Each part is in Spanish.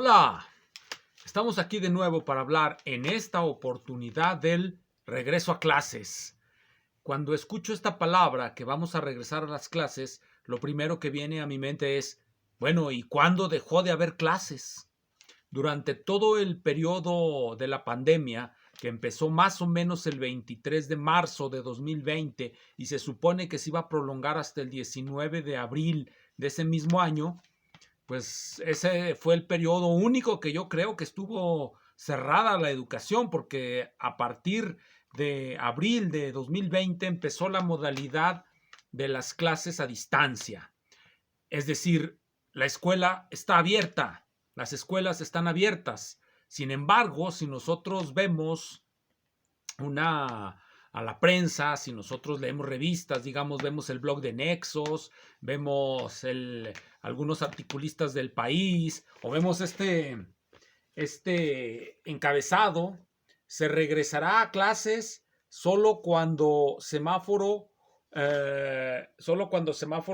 Hola, estamos aquí de nuevo para hablar en esta oportunidad del regreso a clases. Cuando escucho esta palabra que vamos a regresar a las clases, lo primero que viene a mi mente es, bueno, ¿y cuándo dejó de haber clases? Durante todo el periodo de la pandemia, que empezó más o menos el 23 de marzo de 2020 y se supone que se iba a prolongar hasta el 19 de abril de ese mismo año, pues ese fue el periodo único que yo creo que estuvo cerrada la educación, porque a partir de abril de 2020 empezó la modalidad de las clases a distancia. Es decir, la escuela está abierta, las escuelas están abiertas. Sin embargo, si nosotros vemos a la prensa, si nosotros leemos revistas, digamos, vemos el blog de Nexos, vemos algunos articulistas del país, o vemos este encabezado, se regresará a clases solo cuando semáforo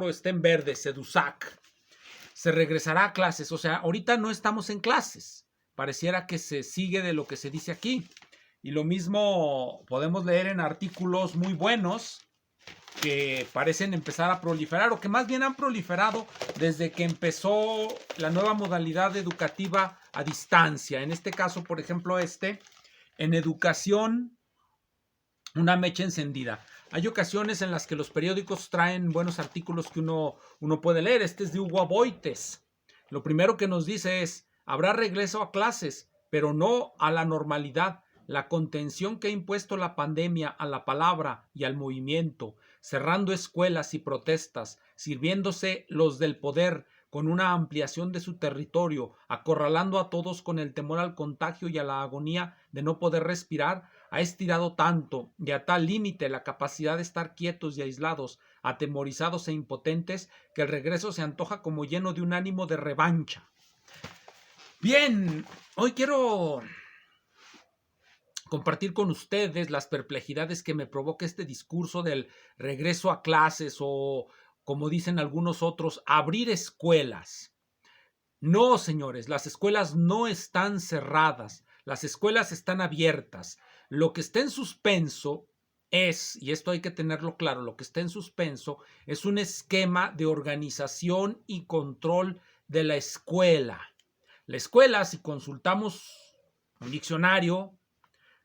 esté en verde, SEDUSAC. Se regresará a clases, o sea, ahorita no estamos en clases, pareciera que se sigue de lo que se dice aquí. Y lo mismo podemos leer en artículos muy buenos que parecen empezar a proliferar, o que más bien han proliferado desde que empezó la nueva modalidad educativa a distancia. En este caso, por ejemplo, en educación, una mecha encendida. Hay ocasiones en las que los periódicos traen buenos artículos que uno puede leer. Este es de Hugo Aboites. Lo primero que nos dice es, habrá regreso a clases, pero no a la normalidad. La contención que ha impuesto la pandemia a la palabra y al movimiento, cerrando escuelas y protestas, sirviéndose los del poder con una ampliación de su territorio, acorralando a todos con el temor al contagio y a la agonía de no poder respirar, ha estirado tanto y a tal límite la capacidad de estar quietos y aislados, atemorizados e impotentes, que el regreso se antoja como lleno de un ánimo de revancha. Bien, hoy quiero compartir con ustedes las perplejidades que me provoca este discurso del regreso a clases o, como dicen algunos otros, abrir escuelas. No, señores, las escuelas no están cerradas, las escuelas están abiertas. Lo que está en suspenso es, y esto hay que tenerlo claro, lo que está en suspenso es un esquema de organización y control de la escuela. La escuela, si consultamos un diccionario,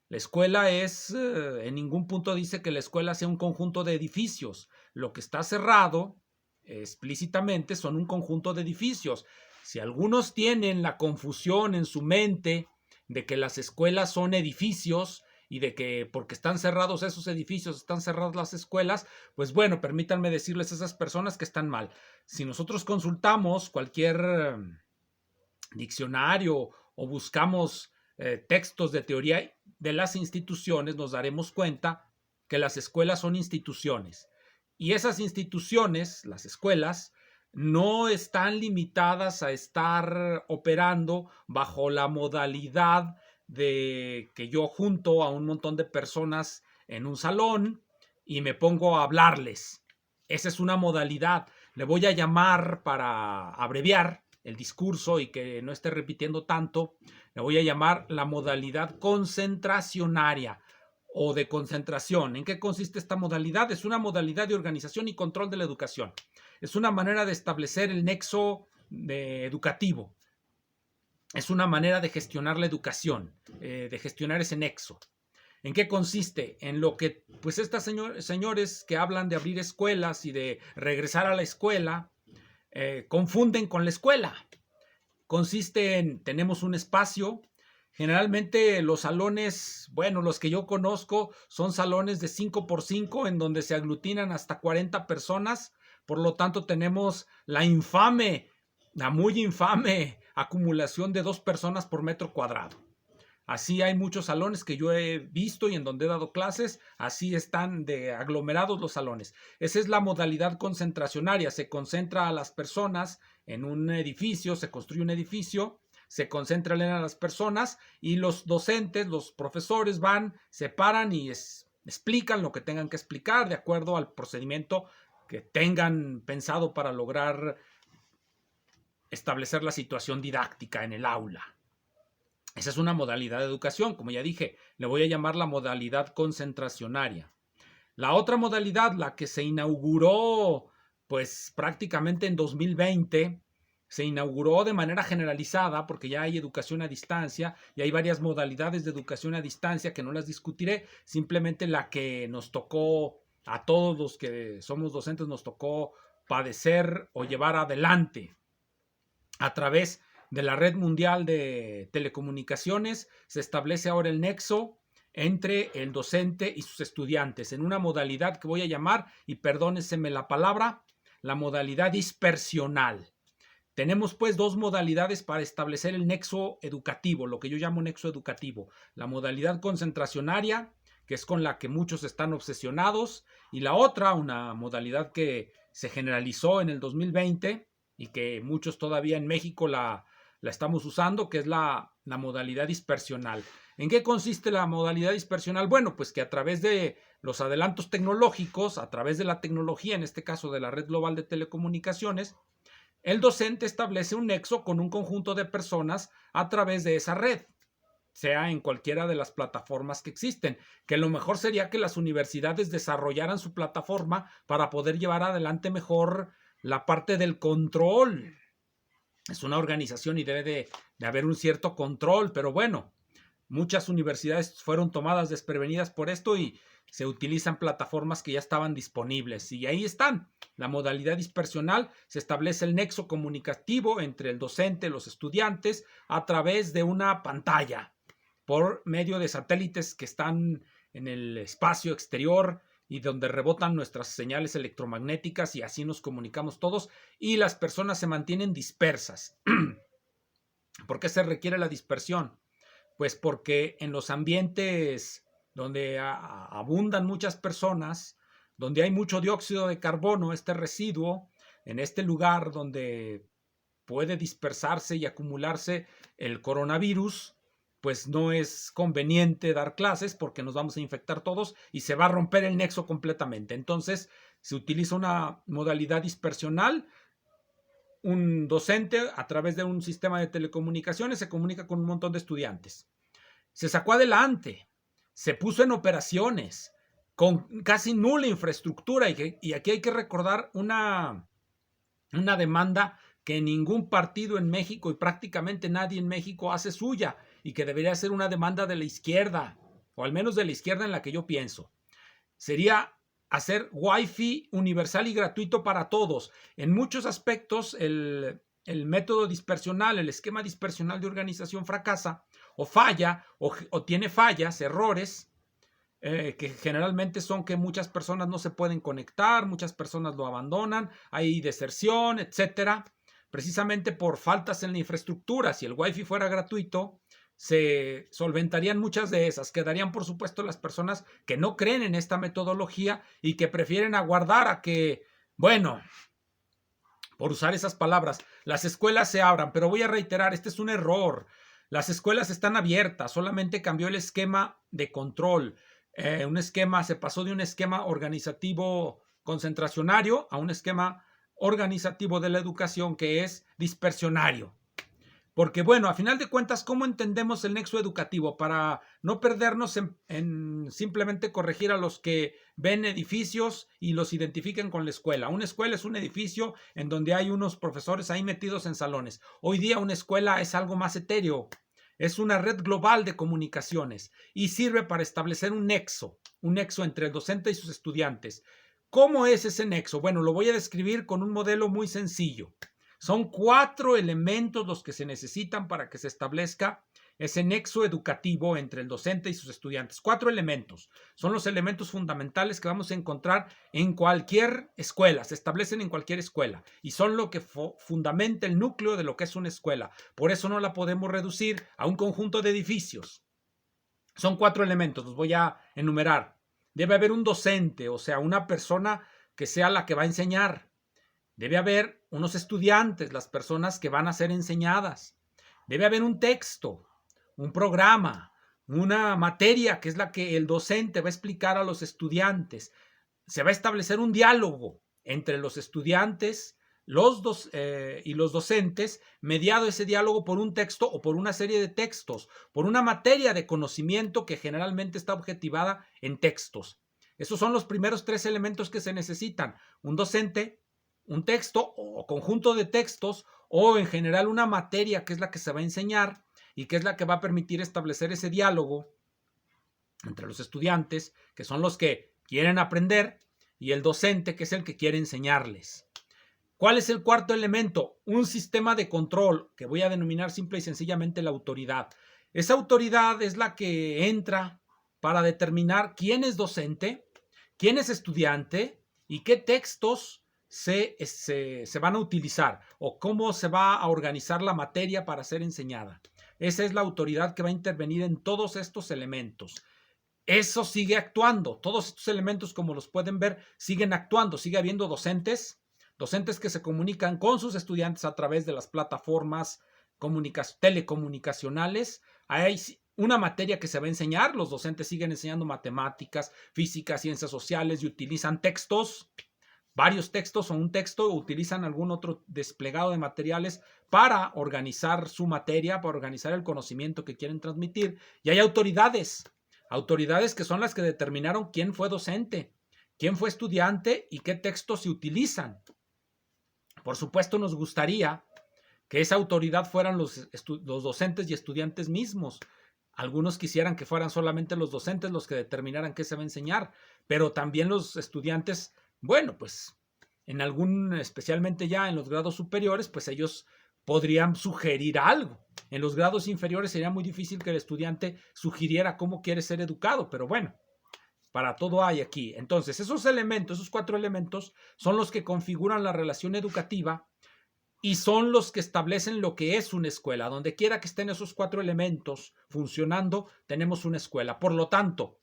la escuela en ningún punto dice que la escuela sea un conjunto de edificios. Lo que está cerrado explícitamente son un conjunto de edificios. Si algunos tienen la confusión en su mente de que las escuelas son edificios y de que porque están cerrados esos edificios, están cerradas las escuelas, pues bueno, permítanme decirles a esas personas que están mal. Si nosotros consultamos cualquier diccionario o buscamos textos de teoría de las instituciones, nos daremos cuenta que las escuelas son instituciones. Y esas instituciones, las escuelas, no están limitadas a estar operando bajo la modalidad de que yo junto a un montón de personas en un salón y me pongo a hablarles. Esa es una modalidad. Le voy a llamar, para abreviar el discurso y que no esté repitiendo tanto, le voy a llamar la modalidad concentracionaria o de concentración. ¿En qué consiste esta modalidad? Es una modalidad de organización y control de la educación. Es una manera de establecer el nexo educativo. Es una manera de gestionar la educación, de gestionar ese nexo. ¿En qué consiste? En lo que, pues, estos señores que hablan de abrir escuelas y de regresar a la escuela, confunden con la escuela. Consiste en, tenemos un espacio, generalmente los salones, bueno, los que yo conozco son salones de 5x5 en donde se aglutinan hasta 40 personas, por lo tanto tenemos la muy infame acumulación de 2 personas por metro cuadrado. Así hay muchos salones que yo he visto y en donde he dado clases, así están de aglomerados los salones. Esa es la modalidad concentracionaria, se concentra a las personas en un edificio, se construye un edificio, se concentran a las personas y los docentes, los profesores van, se paran y explican lo que tengan que explicar de acuerdo al procedimiento que tengan pensado para lograr establecer la situación didáctica en el aula. Esa es una modalidad de educación, como ya dije, le voy a llamar la modalidad concentracionaria. La otra modalidad, la que se inauguró pues prácticamente en 2020, se inauguró de manera generalizada porque ya hay educación a distancia y hay varias modalidades de educación a distancia que no las discutiré, simplemente la que nos tocó a todos los que somos docentes nos tocó padecer o llevar adelante a través de la Red Mundial de Telecomunicaciones. Se establece ahora el nexo entre el docente y sus estudiantes en una modalidad que voy a llamar, y perdóneseme la palabra, la modalidad dispersional. Tenemos pues dos modalidades para establecer el nexo educativo, lo que yo llamo nexo educativo. La modalidad concentracionaria, que es con la que muchos están obsesionados, y la otra, una modalidad que se generalizó en el 2020 y que muchos todavía en México la estamos usando, que es la modalidad dispersional. ¿En qué consiste la modalidad dispersional? Bueno, pues que a través de los adelantos tecnológicos, a través de la tecnología, en este caso de la Red Global de Telecomunicaciones, el docente establece un nexo con un conjunto de personas a través de esa red, sea en cualquiera de las plataformas que existen, que lo mejor sería que las universidades desarrollaran su plataforma para poder llevar adelante mejor la parte del control. Es una organización y debe de haber un cierto control, pero bueno, muchas universidades fueron tomadas desprevenidas por esto y se utilizan plataformas que ya estaban disponibles. Y ahí están. La modalidad dispersional, se establece el nexo comunicativo entre el docente y los estudiantes a través de una pantalla por medio de satélites que están en el espacio exterior y donde rebotan nuestras señales electromagnéticas y así nos comunicamos todos y las personas se mantienen dispersas. ¿Por qué se requiere la dispersión? Pues porque en los ambientes donde abundan muchas personas, donde hay mucho dióxido de carbono, este residuo, en este lugar donde puede dispersarse y acumularse el coronavirus, pues no es conveniente dar clases porque nos vamos a infectar todos y se va a romper el nexo completamente. Entonces se utiliza una modalidad dispersional. Un docente a través de un sistema de telecomunicaciones se comunica con un montón de estudiantes. Se sacó adelante, se puso en operaciones con casi nula infraestructura y aquí hay que recordar una demanda que ningún partido en México y prácticamente nadie en México hace suya y que debería ser una demanda de la izquierda, o al menos de la izquierda en la que yo pienso. Sería hacer Wi-Fi universal y gratuito para todos. En muchos aspectos el método dispersional, el esquema dispersional de organización fracasa o falla o tiene fallas, errores, que generalmente son que muchas personas no se pueden conectar, muchas personas lo abandonan, hay deserción, etcétera, precisamente por faltas en la infraestructura. Si el Wi-Fi fuera gratuito, se solventarían muchas de esas. Quedarían, por supuesto, las personas que no creen en esta metodología y que prefieren aguardar a que, bueno, por usar esas palabras, las escuelas se abran. Pero voy a reiterar, este es un error. Las escuelas están abiertas, solamente cambió el esquema de control. Se pasó de un esquema organizativo concentracionario a un esquema organizativo de la educación que es dispersionario. Porque, bueno, a final de cuentas, ¿cómo entendemos el nexo educativo? Para no perdernos en simplemente corregir a los que ven edificios y los identifiquen con la escuela. Una escuela es un edificio en donde hay unos profesores ahí metidos en salones. Hoy día una escuela es algo más etéreo. Es una red global de comunicaciones y sirve para establecer un nexo entre el docente y sus estudiantes. ¿Cómo es ese nexo? Bueno, lo voy a describir con un modelo muy sencillo. Son 4 elementos los que se necesitan para que se establezca ese nexo educativo entre el docente y sus estudiantes. 4 elementos. Son los elementos fundamentales que vamos a encontrar en cualquier escuela. Se establecen en cualquier escuela y son lo que fundamenta el núcleo de lo que es una escuela. Por eso no la podemos reducir a un conjunto de edificios. Son 4 elementos, los voy a enumerar. Debe haber un docente, o sea, una persona que sea la que va a enseñar. Debe haber unos estudiantes, las personas que van a ser enseñadas. Debe haber un texto, un programa, una materia que es la que el docente va a explicar a los estudiantes. Se va a establecer un diálogo entre los estudiantes, y los docentes, mediado ese diálogo por un texto o por una serie de textos, por una materia de conocimiento que generalmente está objetivada en textos. Esos son los primeros 3 elementos que se necesitan: un docente, un texto o conjunto de textos, o en general una materia que es la que se va a enseñar y que es la que va a permitir establecer ese diálogo entre los estudiantes, que son los que quieren aprender, y el docente, que es el que quiere enseñarles. ¿Cuál es el cuarto elemento? Un sistema de control, que voy a denominar simple y sencillamente la autoridad. Esa autoridad es la que entra para determinar quién es docente, quién es estudiante y qué textos se van a utilizar o cómo se va a organizar la materia para ser enseñada. Esa es la autoridad que va a intervenir en todos estos elementos. Eso sigue actuando. Todos estos elementos, como los pueden ver, siguen actuando. Sigue habiendo docentes que se comunican con sus estudiantes a través de las plataformas telecomunicacionales. Hay una materia que se va a enseñar. Los docentes siguen enseñando matemáticas, física, ciencias sociales y utilizan textos, varios textos o un texto, o utilizan algún otro desplegado de materiales para organizar su materia, para organizar el conocimiento que quieren transmitir. Y hay autoridades que son las que determinaron quién fue docente, quién fue estudiante y qué textos se utilizan. Por supuesto, nos gustaría que esa autoridad fueran los docentes y estudiantes mismos. Algunos quisieran que fueran solamente los docentes los que determinaran qué se va a enseñar, pero también los estudiantes, bueno, pues especialmente ya en los grados superiores, pues ellos podrían sugerir algo. En los grados inferiores sería muy difícil que el estudiante sugiriera cómo quiere ser educado, pero bueno, para todo hay aquí. Entonces, esos 4 elementos, son los que configuran la relación educativa y son los que establecen lo que es una escuela. Donde quiera que estén esos 4 elementos funcionando, tenemos una escuela. Por lo tanto,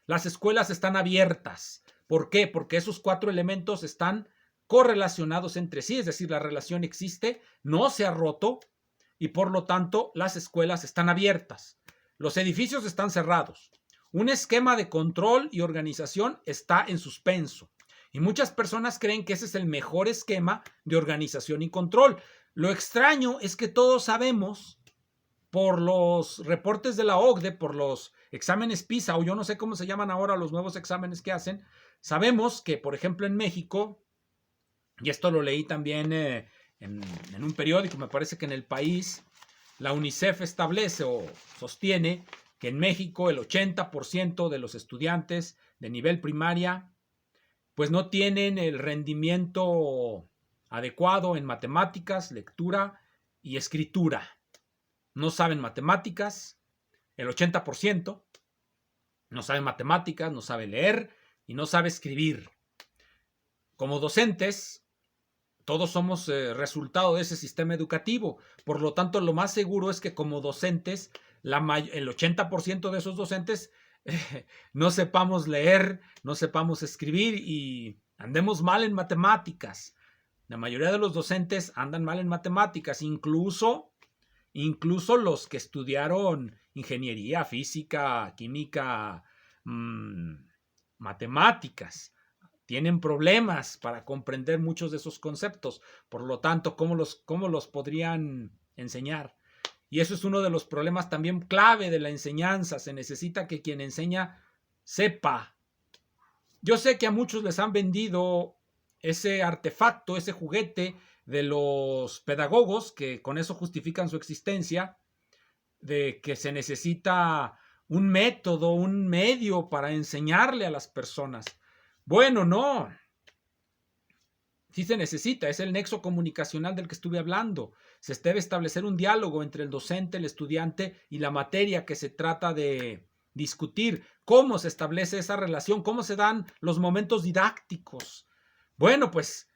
las escuelas están abiertas. ¿Por qué? Porque esos 4 elementos están correlacionados entre sí, es decir, la relación existe, no se ha roto y por lo tanto las escuelas están abiertas. Los edificios están cerrados. Un esquema de control y organización está en suspenso. Y muchas personas creen que ese es el mejor esquema de organización y control. Lo extraño es que todos sabemos, por los reportes de la OCDE, por los exámenes PISA, o yo no sé cómo se llaman ahora los nuevos exámenes que hacen, sabemos que, por ejemplo, en México, y esto lo leí también en un periódico, me parece que en El País, la UNICEF establece o sostiene que en México el 80% de los estudiantes de nivel primaria pues no tienen el rendimiento adecuado en matemáticas, lectura y escritura. No saben matemáticas, el 80%, no sabe matemáticas, no sabe leer y no sabe escribir. Como docentes, todos somos resultado de ese sistema educativo. Por lo tanto, lo más seguro es que como docentes, el 80% de esos docentes no sepamos leer, no sepamos escribir y andemos mal en matemáticas. La mayoría de los docentes andan mal en matemáticas, incluso los que estudiaron ingeniería, física, química, matemáticas. Tienen problemas para comprender muchos de esos conceptos. Por lo tanto, ¿cómo los podrían enseñar? Y eso es uno de los problemas también clave de la enseñanza. Se necesita que quien enseña sepa. Yo sé que a muchos les han vendido ese artefacto, ese juguete de los pedagogos, que con eso justifican su existencia, de que se necesita un método, un medio para enseñarle a las personas. Bueno, no. Sí se necesita, es el nexo comunicacional del que estuve hablando. Se debe establecer un diálogo entre el docente, el estudiante y la materia que se trata de discutir. ¿Cómo se establece esa relación? ¿Cómo se dan los momentos didácticos? Bueno, pues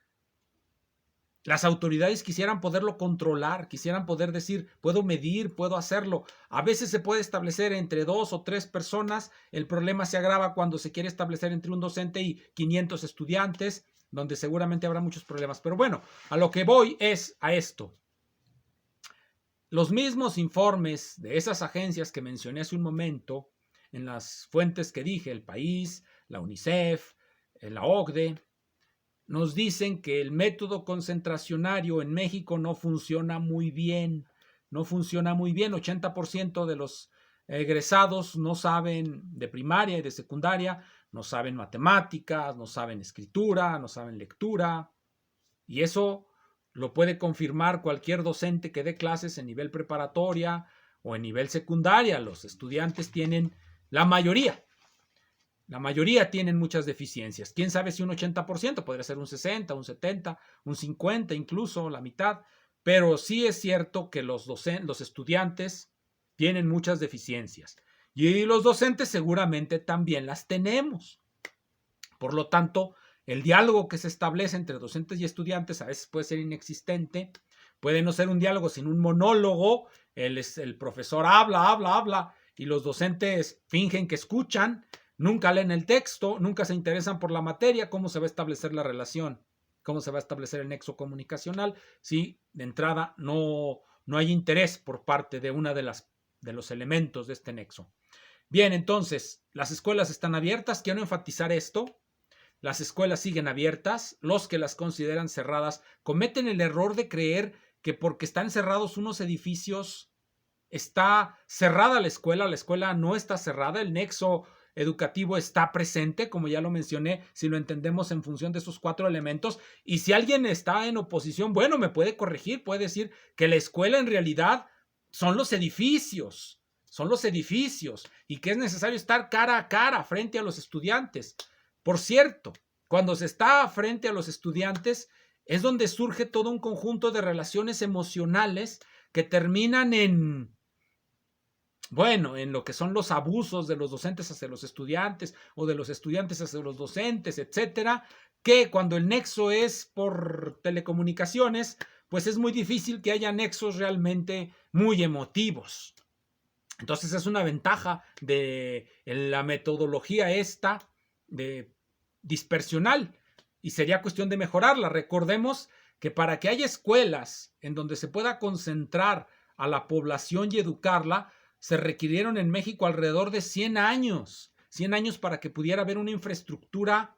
las autoridades quisieran poderlo controlar, quisieran poder decir, puedo medir, puedo hacerlo. A veces se puede establecer entre 2 o 3 personas. El problema se agrava cuando se quiere establecer entre un docente y 500 estudiantes, donde seguramente habrá muchos problemas. Pero bueno, a lo que voy es a esto. Los mismos informes de esas agencias que mencioné hace un momento, en las fuentes que dije, El País, la UNICEF, la OCDE, nos dicen que el método concentracionario en México no funciona muy bien. No funciona muy bien. 80% de los egresados no saben de primaria y de secundaria, no saben matemáticas, no saben escritura, no saben lectura. Y eso lo puede confirmar cualquier docente que dé clases en nivel preparatoria o en nivel secundaria. Los estudiantes tienen, la mayoría tienen muchas deficiencias. ¿Quién sabe si un 80%? Podría ser un 60, un 70, un 50, incluso la mitad. Pero sí es cierto que los estudiantes tienen muchas deficiencias. Y los docentes seguramente también las tenemos. Por lo tanto, el diálogo que se establece entre docentes y estudiantes a veces puede ser inexistente. Puede no ser un diálogo, sino un monólogo. El profesor habla, y los docentes fingen que escuchan. Nunca leen el texto, nunca se interesan por la materia. ¿Cómo se va a establecer la relación? ¿Cómo se va a establecer el nexo comunicacional? Si de entrada no hay interés por parte de una de los elementos de este nexo. Bien, entonces, las escuelas están abiertas. Quiero enfatizar esto. Las escuelas siguen abiertas. Los que las consideran cerradas cometen el error de creer que porque están cerrados unos edificios está cerrada la escuela. La escuela no está cerrada. El nexo educativo está presente, como ya lo mencioné, si lo entendemos en función de esos 4 elementos. Y si alguien está en oposición, bueno, me puede corregir, puede decir que la escuela en realidad son los edificios y que es necesario estar cara a cara frente a los estudiantes. Por cierto, cuando se está frente a los estudiantes es donde surge todo un conjunto de relaciones emocionales que terminan en lo que son los abusos de los docentes hacia los estudiantes o de los estudiantes hacia los docentes, etcétera, que cuando el nexo es por telecomunicaciones, pues es muy difícil que haya nexos realmente muy emotivos. Entonces es una ventaja de la metodología esta de dispersional y sería cuestión de mejorarla. Recordemos que para que haya escuelas en donde se pueda concentrar a la población y educarla, se requirieron en México alrededor de 100 años para que pudiera haber una infraestructura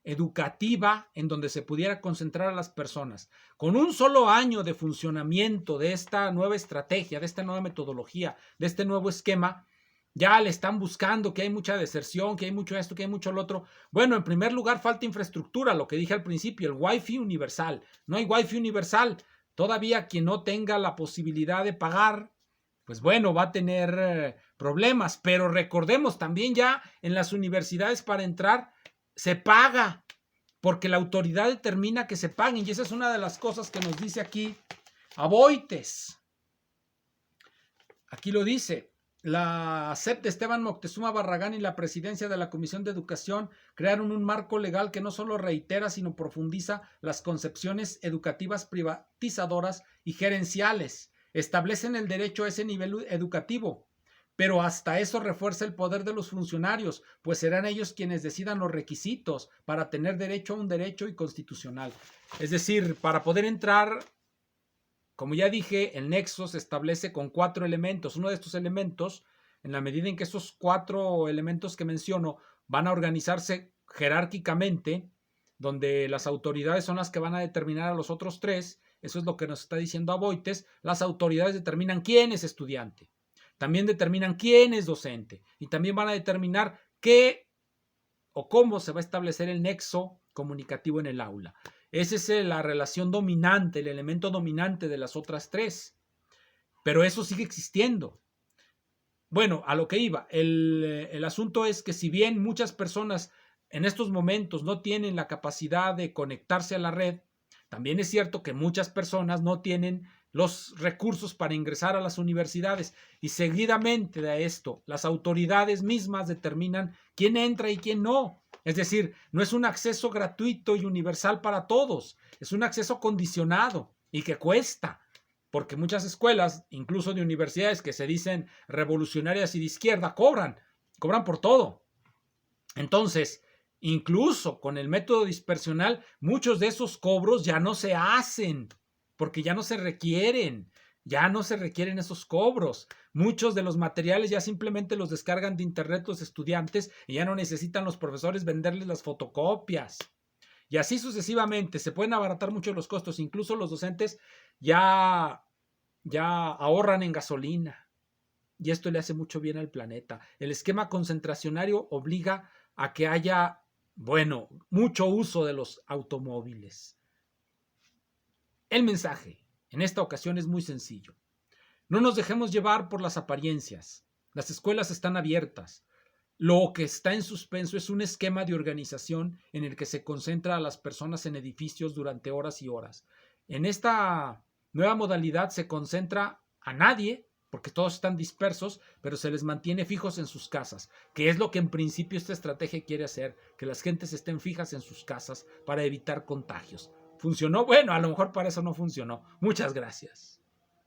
educativa en donde se pudiera concentrar a las personas. Con un solo año de funcionamiento de esta nueva estrategia, de esta nueva metodología, de este nuevo esquema, ya le están buscando que hay mucha deserción, que hay mucho esto, que hay mucho lo otro. Bueno, en primer lugar falta infraestructura, lo que dije al principio, el Wi-Fi universal. No hay Wi-Fi universal. Todavía quien no tenga la posibilidad de pagar, pues bueno, va a tener problemas. Pero recordemos también ya en las universidades para entrar se paga, porque la autoridad determina que se paguen. Y esa es una de las cosas que nos dice aquí Aboites. Aquí lo dice. La SEP de Esteban Moctezuma Barragán y la presidencia de la Comisión de Educación crearon un marco legal que no solo reitera, sino profundiza las concepciones educativas privatizadoras y gerenciales. Establecen el derecho a ese nivel educativo, pero hasta eso refuerza el poder de los funcionarios, pues serán ellos quienes decidan los requisitos para tener derecho a un derecho y constitucional. Es decir, para poder entrar, como ya dije, el nexo se establece con 4 elementos. Uno de estos elementos, en la medida en que esos 4 elementos que menciono van a organizarse jerárquicamente, donde las autoridades son las que van a determinar a los otros 3, eso es lo que nos está diciendo Aboites, las autoridades determinan quién es estudiante, también determinan quién es docente y también van a determinar qué o cómo se va a establecer el nexo comunicativo en el aula. Esa es la relación dominante, el elemento dominante de las otras 3. Pero eso sigue existiendo. Bueno, a lo que iba, el asunto es que si bien muchas personas en estos momentos no tienen la capacidad de conectarse a la red, también es cierto que muchas personas no tienen los recursos para ingresar a las universidades y seguidamente de esto las autoridades mismas determinan quién entra y quién no. Es decir, no es un acceso gratuito y universal para todos, es un acceso condicionado y que cuesta, porque muchas escuelas, incluso de universidades que se dicen revolucionarias y de izquierda, cobran por todo. Entonces, incluso con el método dispersional, muchos de esos cobros ya no se hacen, porque ya no se requieren esos cobros. Muchos de los materiales ya simplemente los descargan de internet los estudiantes y ya no necesitan los profesores venderles las fotocopias. Y así sucesivamente, se pueden abaratar mucho los costos. Incluso los docentes ya ahorran en gasolina. Y esto le hace mucho bien al planeta. El esquema concentracionario obliga a que haya, bueno, mucho uso de los automóviles. El mensaje en esta ocasión es muy sencillo. No nos dejemos llevar por las apariencias. Las escuelas están abiertas. Lo que está en suspenso es un esquema de organización en el que se concentra a las personas en edificios durante horas y horas. En esta nueva modalidad se concentra a nadie, porque todos están dispersos, pero se les mantiene fijos en sus casas, que es lo que en principio esta estrategia quiere hacer, que las gentes estén fijas en sus casas para evitar contagios. ¿Funcionó? Bueno, a lo mejor para eso no funcionó. Muchas gracias.